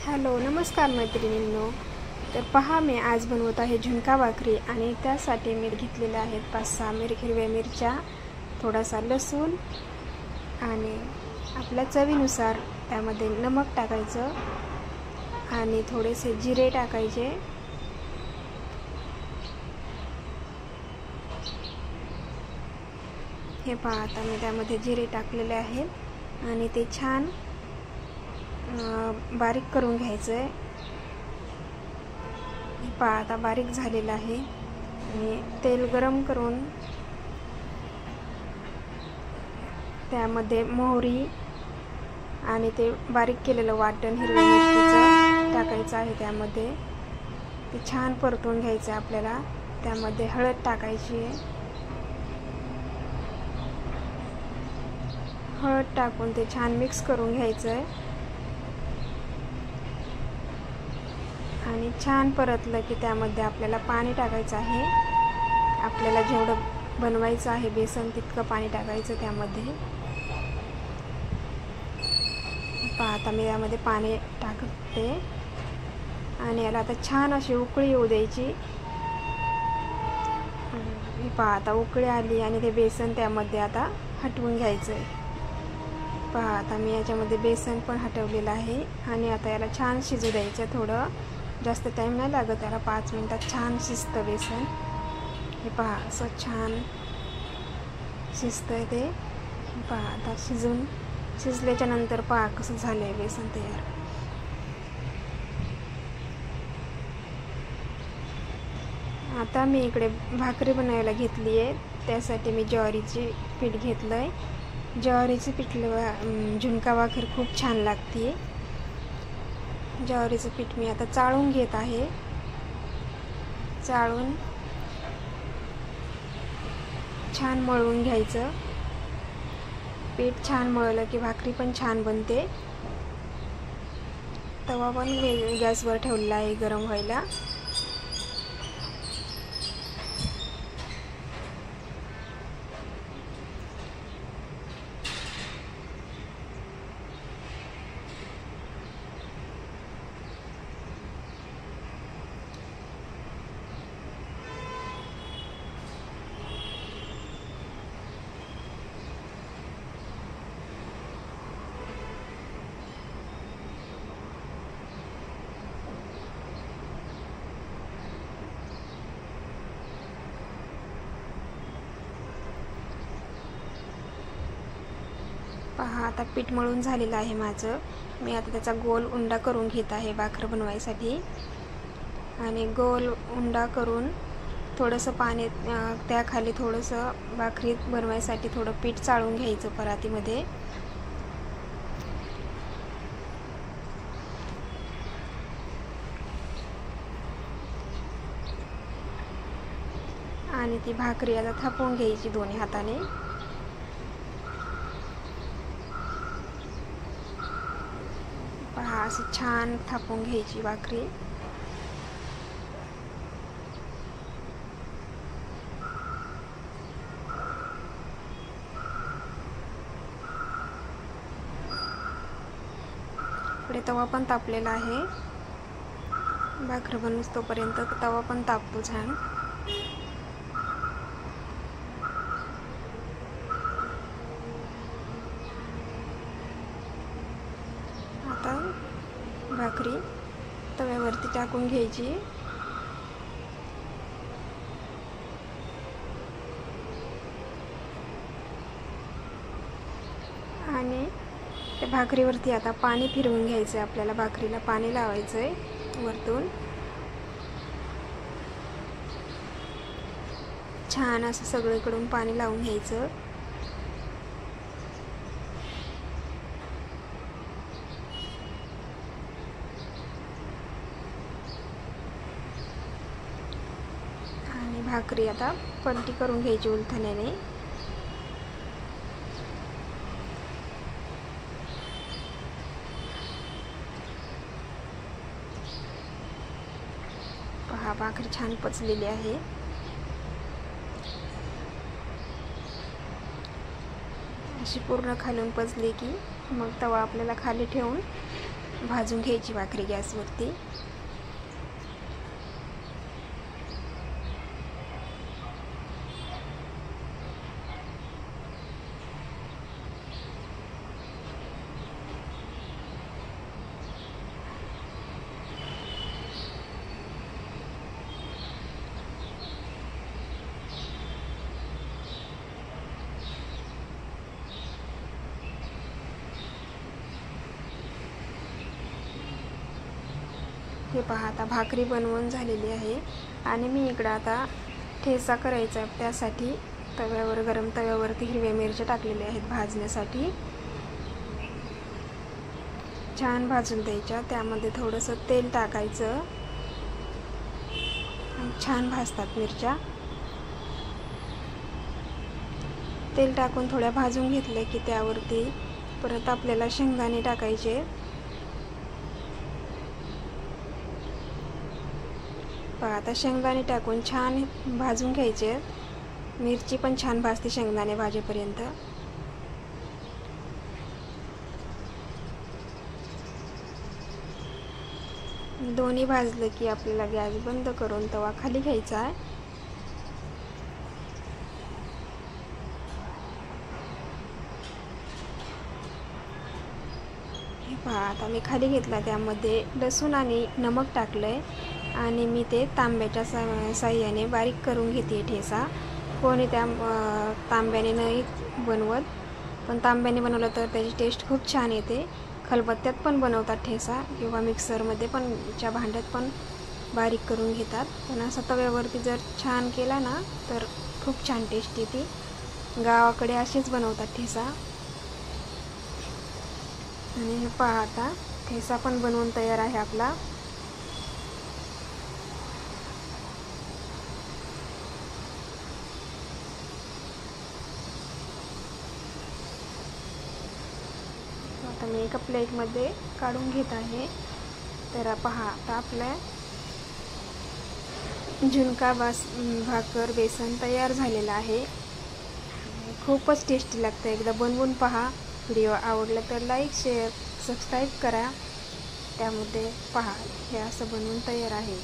Hello नमस्कार मैत्रिणींनो. तर पहा, मी आज बनवत आहे झुणका भाकरी आणि त्यासाठी मी घेतलेल्या आहेत 5-6 हिरव्या मिरच्या, थोडासा लसूण आणि आपल्या चवीनुसार त्यामध्ये नमक टाकायचं आणि थोडेसे जिरे टाकायचे. हे पहा, आता मी त्यामध्ये जिरे टाकलेले आहेत आणि ते छान बारीक करून घ्यायचं आहे. पहा, आता बारीक झालेलं आहे आणि तेल गरम करून त्यामध्ये मोहरी आणि ते बारीक केलेलं वाटण हिरव्या मिरचीचं टाकायचं आहे. त्यामध्ये ते छान परतून घ्यायचं आहे आपल्याला. त्यामध्ये हळद टाकायची आहे. हळद टाकून ते छान मिक्स करून घ्यायचं आहे आणि छान परतलं की त्यामध्ये आपल्याला पाणी टाकायचं आहे. आपल्याला जेवढं बनवायचं आहे बेसन तितकं पाणी टाकायचं त्यामध्ये. पहा, आता मी यामध्ये पाणी टाकते आणि याला आता छान अशी उकळी येऊ द्यायची. पहा, आता उकळी आली आणि ते बेसन त्यामध्ये आता हटवून घ्यायचं आहे. पहा, आता मी याच्यामध्ये बेसन पण हटवलेलं आहे आणि आता याला छान शिजू द्यायचं. थोडं जास्त टाईम नाही लागत त्याला, 5 मिनिटात छान शिजतं बेसन. हे पहा, असं छान शिजतंय ते. पहा, आता शिजल्याच्या नंतर पहा कसं झालंय बेसन तयार. आता मी इकडे भाकरी बनवायला घेतली आहे. त्यासाठी मी ज्वारीची पीठ घेतलंय. ज्वारीची पीठ झुणका भाकर खूप छान लागते. ज्वारीचं पीठ मी आता चाळून घेत आहे. चाळून छान मळून घ्यायचं. पीठ छान मळलं की भाकरी पण छान बनते. तवा पण गॅसवर ठेवलेला आहे गरम व्हायला. पहा, आता पीठ मळून झालेलं आहे माझं. मी आता त्याचा गोल उंडा करून घेत आहे भाकर बनवायसाठी. आणि गोल उंडा करून थोडंसं पाणी त्याखाली थोडंसं भाकरी बनवायसाठी थोडं पीठ चाळून घ्यायचं परातीमध्ये. आणि ती भाकरी आता थापून घ्यायची दोन्ही हाताने. पहा, अशी छान थापून घ्यायची भाकरी. इकडे तवा पण तापलेला आहे. भाकर बनवूस तोपर्यंत तवा पण तापतो छान. आता भाकरी तव्यावरती टाकून घ्यायची. आणि त्या भाकरीवरती आता पाणी फिरवून घ्यायचं आहे. आपल्याला भाकरीला पाणी लावायचं आहे वरतून. छान असं सगळीकडून पाणी लावून घ्यायचं. आणि भाकरी आता पलटी करून घ्यायची उलथण्याने. पहा, भाकरी छान पचलेली आहे. अशी पूर्ण खालून पचली की मग तवा आपल्याला खाली ठेवून भाजून घ्यायची भाकरी गॅसवरती. हे पहा, आता भाकरी बनवून झालेली आहे आणि मी इकडं आता ठेचा करायचा. त्यासाठी गरम तव्यावरती हिरव्या मिरच्या टाकलेल्या आहेत भाजण्यासाठी. छान भाजून द्यायच्या. त्यामध्ये थोडंसं तेल टाकायचं. छान भाजतात मिरच्या. तेल टाकून थोड्या भाजून घेतलं की त्यावरती परत आपल्याला शेंगदाणे टाकायचे. आता शेंगदाणे टाकून छान भाजून घ्यायचे. मिरची पण छान भाजते शेंगदाणे भाजेपर्यंत. दोन्ही भाजलं की आपल्याला गॅस बंद करून तवा खाली घ्यायचा आहे. हे पहा, आता मी खाली घेतला. त्यामध्ये लसूण आणि नमक टाकलंय आणि मी ते तांब्याच्या साह्याने बारीक करून घेते ठेचा. कोणी त्या तांब्याने नाही बनवत, पण तांब्याने बनवलं तर त्याची टेस्ट खूप छान येते. खलबत्त्यात पण बनवतात ठेचा किंवा मिक्सरमध्ये पण, च्या भांड्यात पण बारीक करून घेतात. पण असं तव्यावरती जर छान केला ना तर खूप छान टेस्ट येते. गावाकडे असेच बनवतात ठेचा. आणि हे पहा, आता ठेचा पण बनवून तयार आहे आपला. आता मी एका प्लेटमध्ये काढून घेत आहे. तर पहा, आता आपल्या झुणका भाकर बेसन तयार झालेला आहे. खूपच टेस्टी लागतं. एकदा बनवून पहा. व्हिडिओ आवडला तर लाईक, शेअर, सबस्क्राईब करा. त्यामध्ये पहा, हे असं बनवून तयार आहे.